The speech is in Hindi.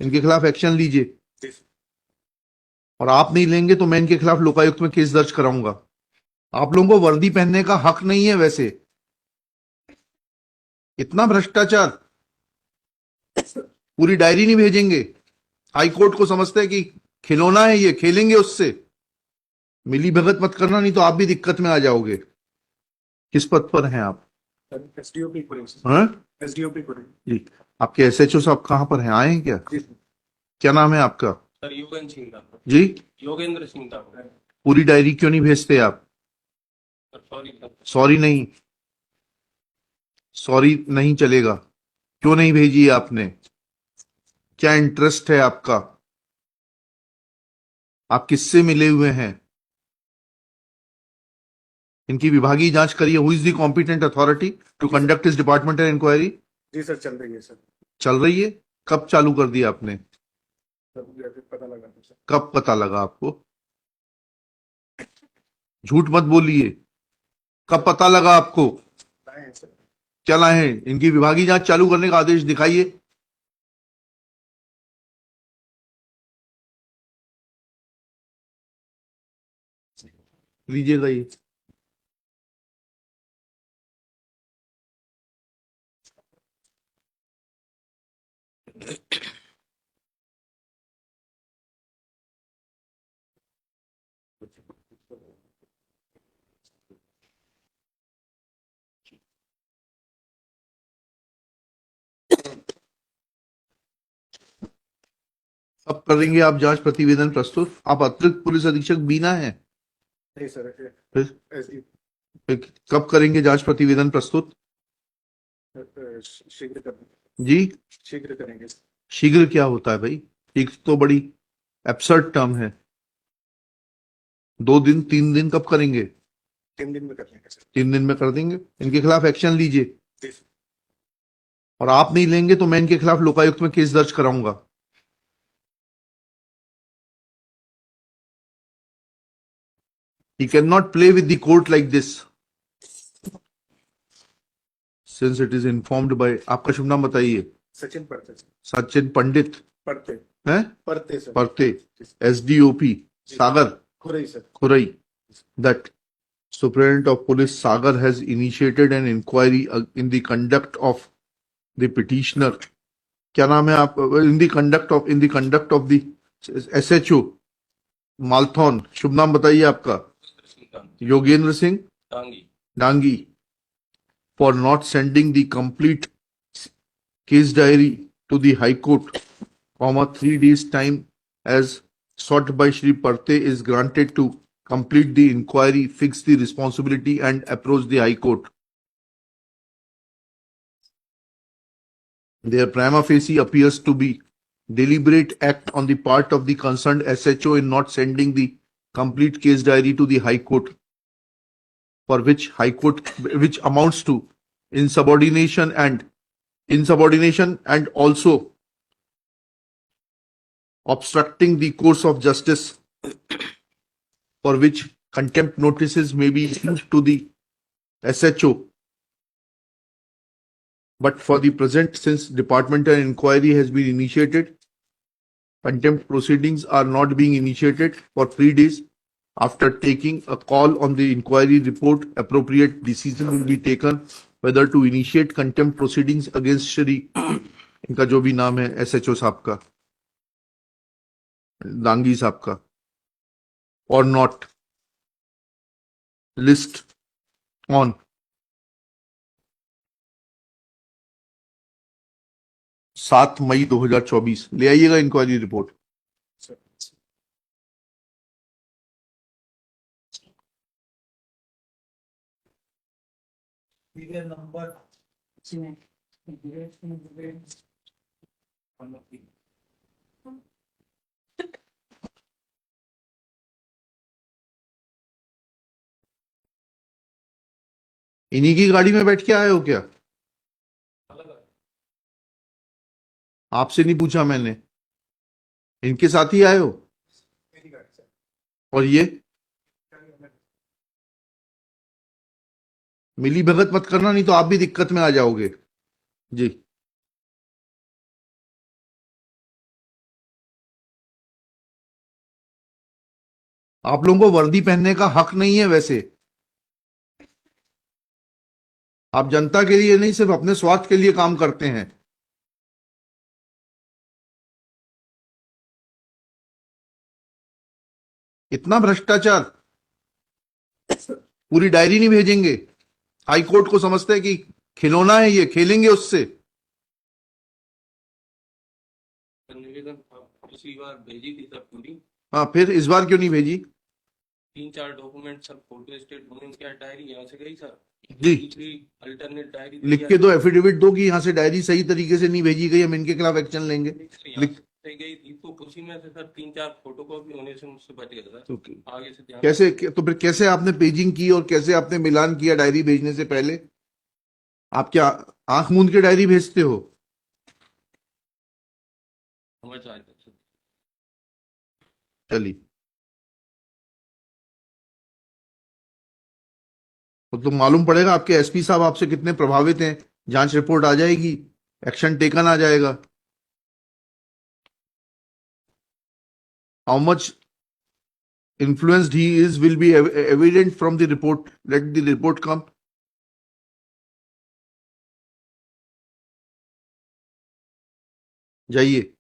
इनके खिलाफ एक्शन लीजिए, जी सर। और आप नहीं लेंगे तो मैं इनके खिलाफ लोकायुक्त में केस दर्ज कराऊंगा। आप लोगों को वर्दी पहनने का हक नहीं है वैसे। इतना भ्रष्टाचार, पूरी डायरी नहीं भेजेंगे। हाई कोर्ट को समझते हैं कि खिलौना है ये, खेलेंगे उससे। मिली भगत मत करना, नहीं तो आप भी दिक्कत में आ जाओगे। किस पद पर हैं आप? SDOP police. हाँ एसडीओपी पुलिस। जी। आपके एसएचओ साहब कहाँ पर हैं, आए हैं क्या? जी सर। क्या नाम है आपका? सर योगेंद्र सिंह था। जी। योगेंद्र सिंह था। पूरी डायरी क्यों नहीं भेजते आप? Sorry sir. सॉरी नहीं, सॉरी नहीं चलेगा। क्यों नहीं भेजी आपने? क्या इंटरेस्ट है आपका? आप किससे मिले हुए हैं? इनकी विभागीय जांच करिए। Who is the competent authority to conduct this departmental inquiry? जी सर, चल रही है सर। चल रही है। कब चालू कर दिया आपने? सर मुझे अभी पता लगा था सर। कब पता लगा आपको? झूठ मत बोलिए। कब पता लगा आपको? लाए हैं सर। क्या लाए हैं? इनकी विभागीय जांच चालू करने का आदेश दिखाइए। लीजिएगा ये। अब करेंगे आप जांच प्रतिवेदन प्रस्तुत? आप अतिरिक्त पुलिस अधीक्षक बीना है? नहीं सर, फिर एसडी कब करेंगे जांच प्रतिवेदन प्रस्तुत? शीघ्र करेंगे। जी। शीघ्र करेंगे। शीघ्र क्या होता है भाई? एक तो बड़ी एब्सर्ड टर्म है। 2 दिन 3 दिन कब करेंगे? 3 दिन में कर लेंगे सर। 3 दिन में कर देंगे। इनके खिलाफ एक्शन लीजिए, जी सर। और आप नहीं लेंगे तो मैं इनके खिलाफ लोकायुक्त में केस दर्ज कराऊंगा। He cannot play with the court like this. Since it is informed by, आपका शुभ नाम बताइए। सचिन पढ़ते सर। सचिन पंडित पढ़ते हैं? पढ़ते सर। परते, SDOP Sagar Khurai sir. Khurai, that Superintendent of Police Sagar has initiated an inquiry in the conduct of the petitioner. क्या नाम है आप? in the conduct of the SHO Malthone. शुभ नाम बताइए आपका। Yogendra Singh Dangi, for not sending the complete case diary to the High Court, 3 days time as sought by Shri Parte is granted to complete the inquiry, fix the responsibility and approach the High Court. Their prima facie appears to be deliberate act on the part of the concerned SHO in not sending the complete case diary to the High Court, for which which amounts to insubordination and also obstructing the course of justice, for which contempt notices may be issued to the SHO. But for the present, since departmental inquiry has been initiated, contempt proceedings are not being initiated for 3 days. After taking a call on the inquiry report, appropriate decision will be taken whether to initiate contempt proceedings against Shri इनका जो भी नाम है SHO साहब का, दांगी साहब का, or not. List on 7 मई 2024। ले आइएगा इंक्वायरी रिपोर्ट। सर नंबर इन्हीं की गाड़ी में बैठ के आए हो क्या? आपसे नहीं पूछा मैंने, इनके साथ ही आए हो? मेरी गाड़ी सर। और ये मिली भगत मत करना, नहीं तो आप भी दिक्कत में आ जाओगे। जी। आप लोगों को वर्दी पहनने का हक नहीं है वैसे। आप जनता के लिए नहीं, सिर्फ अपने स्वार्थ के लिए काम करते हैं। इतना भ्रष्टाचार, पूरी डायरी नहीं भेजेंगे? हाई कोर्ट को समझते हैं कि खिलौना है, ये खेलेंगे उससे। निवेदन पिछली बार भेजी थी सर पूरी, हाँ, फिर इस बार क्यों नहीं भेजी? 3-4 डॉक्यूमेंट सर, फोटो स्टेट होने क्या डायरी यहाँ से गई सर, जी, दूसरी अल्टरनेट डायरी लिख के दो, एफिडेविट दो कि यहाँ से डायरी सही तरीके से नहीं भेजी गई, हम इनके खिलाफ एक्शन लेंगे। लिख गई थी, तो उसी में से सर 3-4 फोटो कॉपी होने से मुझसे बच गया सर। तो आगे से ध्यान कैसे, तो फिर कैसे आपने पेजिंग की और कैसे आपने मिलान किया डायरी भेजने से पहले? आप क्या आंख मूंद के डायरी भेजते हो? समझ आए सर। चलिए, तो मालूम पड़ेगा आपके एसपी साहब आपसे कितने प्रभावित हैं। जांच रिपोर्ट आ जाएगी, एक्शन टेकन आ जाएगा। How much influenced he is will be evident from the report. Let the report come. जाइए।